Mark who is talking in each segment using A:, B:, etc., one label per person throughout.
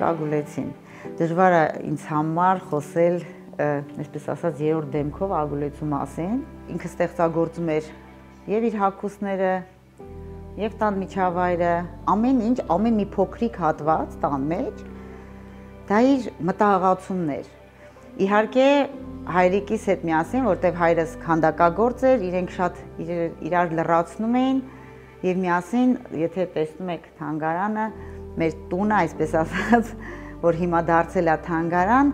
A: Ագուլեցին։ Դժվար է ինձ համար խոսել, այսպես ասած, երրորդ դեմքով Ագուլեցու մասին։ Ինքը ստեղծագործում էր եւ իր հագուստները, եւ տան միջավայրը, ամեն ինչ, ամեն մի փոքրիկ հատված տան մեջ, դա իր մտահղացումն էր։ Իհարկե հայրիկիս հետ միասին, որտեղ հայրս քանդակագործ էր, իրենք շատ իրար լրացնում էին եւ միասին, եթե տեսնում եք թանգարանը, մեր տունը, այսպես ասած, որ հիմա դարձել է թանգարան,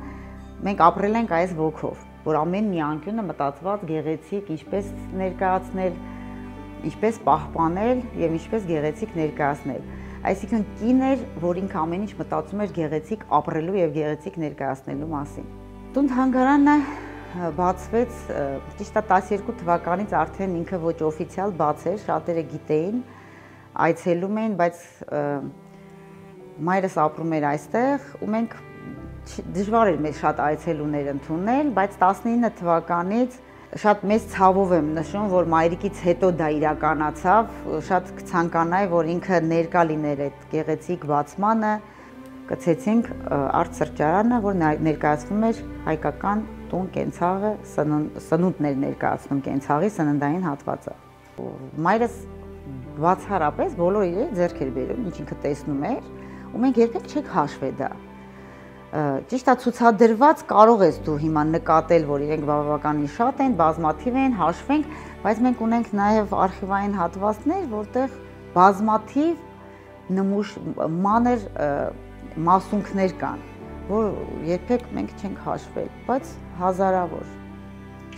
A: մենք ապրել ենք այս ոգով, որ ամեն մի անկյունը մտածված գեղեցիկ, ինչպես ներկայացնել, ինչպես պահպանել եւ ինչպես գեղեցիկ ներկայացնել։ Այսինքն կին էր, որ ինքը ամեն ինչ մտածում էր գեղեցիկ ապրելու եւ գեղեցիկ ներկայացնելու մասին։ Տուն թանգարանը բացվեց, ճիշտ է 12 թվականից արդեն ինքը ոչ օֆիցիալ բաց էր, շատերը գիտեին, այցելում էին, բայց մայրս ապրում էր այստեղ ու մենք դժվար էր մեզ շատ այցելուներ ընդունել, բայց 19 թվականից շատ մեծ ցավով եմ նշում, որ մայրիկից հետո դա իրականացավ, շատ կցանկանայի, որ ինքը ներկա լիներ այդ գեղեցիկ բացմանը, գցեցինք արտ սրճարանը, որ ներկայացվում էր հայկական տուն կենցաղը, սնունդներ ներկայացնում կենցաղի սննդային հատվածը։ Մայրս բացառապես բոլոր իրերը ձեռք էր բերում, ինչ ինքը տեսնում էր, ու մենք երբեք չենք հաշվել դա։ Ճիշտ է ցուցադրված կարող ես դու հիմա նկատել, որ իրենք բավականին շատ են, բազմաթիվ են, հաշվենք, բայց մենք ունենք նաև արխիվային հատվածներ, որտեղ բազմաթիվ նմուշ մանր մասունքներ կան, որ երբեք մենք չենք հաշվել, բայց հազարավոր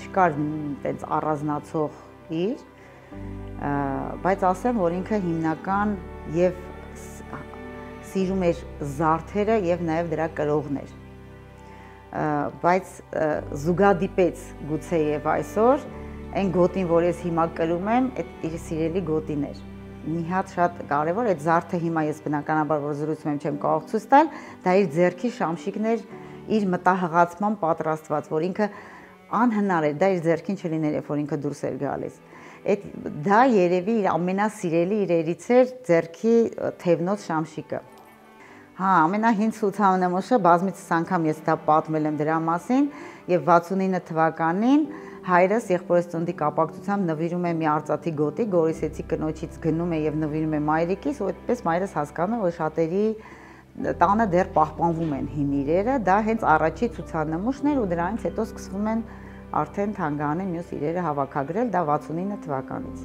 A: չկար այդպես առանձնացող իր, բայց ասեմ, որ ինքը հիմնական եւ սիրում էր զարդերը եւ նաեւ դրա կրողներ, բայց զուգադիպեց գուցե եւ այսօր այն գոտին, որ ես հիմա կրում եմ, այդ իր սիրելի գոտին էր։ Մի հատ շատ կարևոր, այդ զարդը հիմա ես բնականաբար որ զրուցում եմ չեմ կարող ցույց տալ, դա իր ձեռքի շամշիկն էր, իր մտահղացման պատրաստված, որ ինքը անհնար էր, դա իր ձեռքին չլիներ, երբ որ ինքը դուրս էր գալիս։ Դա երևի իր ամենասիրելի իրերից էր ձեռքի թևնոց շամշիկը։ Հա, ամենահին ցուցանմուշը բազմիցս անգամ ես դա պատմել եմ դրա մասին եւ 69 թվականին հայրս եղբորս ծննդի կապակցությամբ նվիրում է մի արծաթի գոտի, Գորիսեցի կնոջից գնում է եւ նվիրում է մայրիկիս, ու այդպես մայրս հասկանում է, որ շատերի տանը դեռ պահպանվում են հին իրերը, դա հենց առաջի ցուցանմուշն էր ու դրանից հետո սկսվում են արդեն թանգարանի մյուս իրերը հավաքագրել, դա 69 թվականից։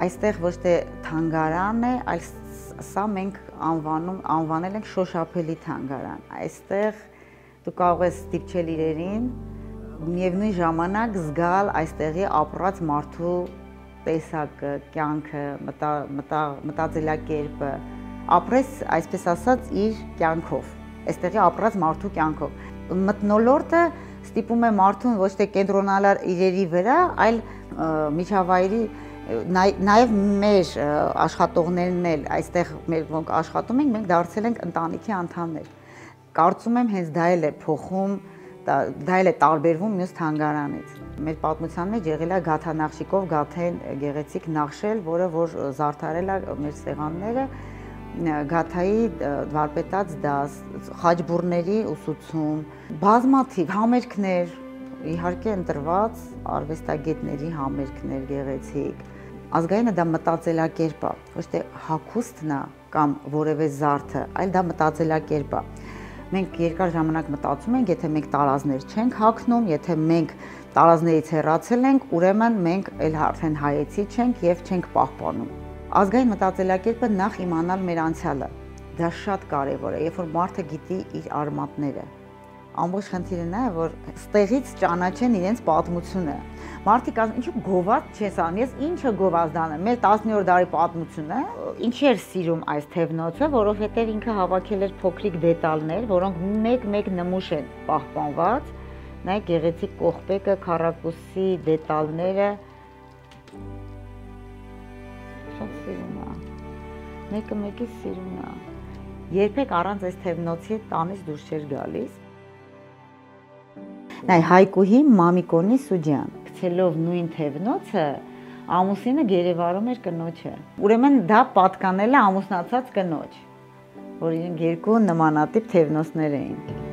A: Այստեղ ոչ թե թանգարան է, այլ սա մենք անվանել ենք շոշափելի թանգարան։ Այստեղ դու կարող ես ստիպչել իրերին, միևնույն ժամանակ զգալ այստեղի ապրած մարդու տեսակը, կյանքը, մտածելակերպը, ապրես, այսպես ասած, իր կյանքով, այստեղի ապրած մարդու կյանքով։ Մթնոլորտը ստիպում է մարդուն ոչ թե կենտրոնանալ իրերի վրա, այլ միջավայրի, նաև մեր աշխատողներն էլ այստեղ մեր ոք աշխատում ենք, մենք դարձել ենք ընտանիքի անդամներ։ Կարծում եմ հենց դա էլ է փոխում, դա էլ է տարբերվում մյուս թանգարանից։ Մեր պատմության մեջ եղել է Գաթա Նախշիկով Գաթեն գեղեցիկ նախշել, որը որ զարդարել է մեր սեղանները, Գաթայի վարպետաց դաս, խաչբուրների ուսուցում, բազմաթիվ համերգներ, իհարկե ընտրված արվեստագետների համերգներ գեղեցիկ։ Ազգայինը դա մտածելակերպ է, ոչ թե հագուստն է կամ որևէ զարդը, այլ դա մտածելակերպ է։ Մենք երկար ժամանակ մտածում ենք, եթե մենք տարազներ չենք հագնում, եթե մենք տարազներից հեռացել ենք, ուրեմն մենք էլ արդեն հայեցի չենք եւ չենք պահպանում։ Ազգային մտածելակերպը նախ իմանալ մեր անցյալը, դա շատ կարևոր է, երբ որ մարդը գիտի իր արմատները։ Ամբողջ խնդիրը նա է, որ ստեղից ճանաչեն իրենց պատմությունը։ Մարդիկ ասում, ինչու գովազդ չես անում, ես ինչը գովազդան եմ, մեր 10-րդ դարի պատմությունը, ինչի էր սիրում այս թևնոցը, որովհետև ինքը հավաքել էր փոքրիկ դետալներ, որոնք մեկ-մեկ նմուշ են պահպանված, նայեք գեղեցիկ կողպեկը, քառակուսի դետալները, շատ սիրուն է, մեկը մեկի սիրուն է, երբեք առանց այս թևնոցի տանից դուրս չէր գալիս։ Նայ Հայկուհի Մամիկոնի Սուջյան, գցելով նույն թևնոցը, ամուսինը գերեվարում էր կնոջը։ Ուրեմն դա պատկանել է ամուսնացած կնոջ։ որ իրենք երկու նմանատիպ թևնոցներ էին։